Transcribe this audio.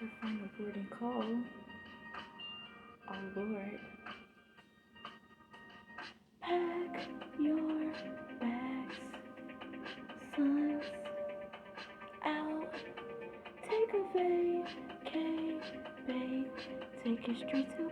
your final boarding call. Oh Lord. Pack your bags, sun's out. Take a vacay, babe. Take your street to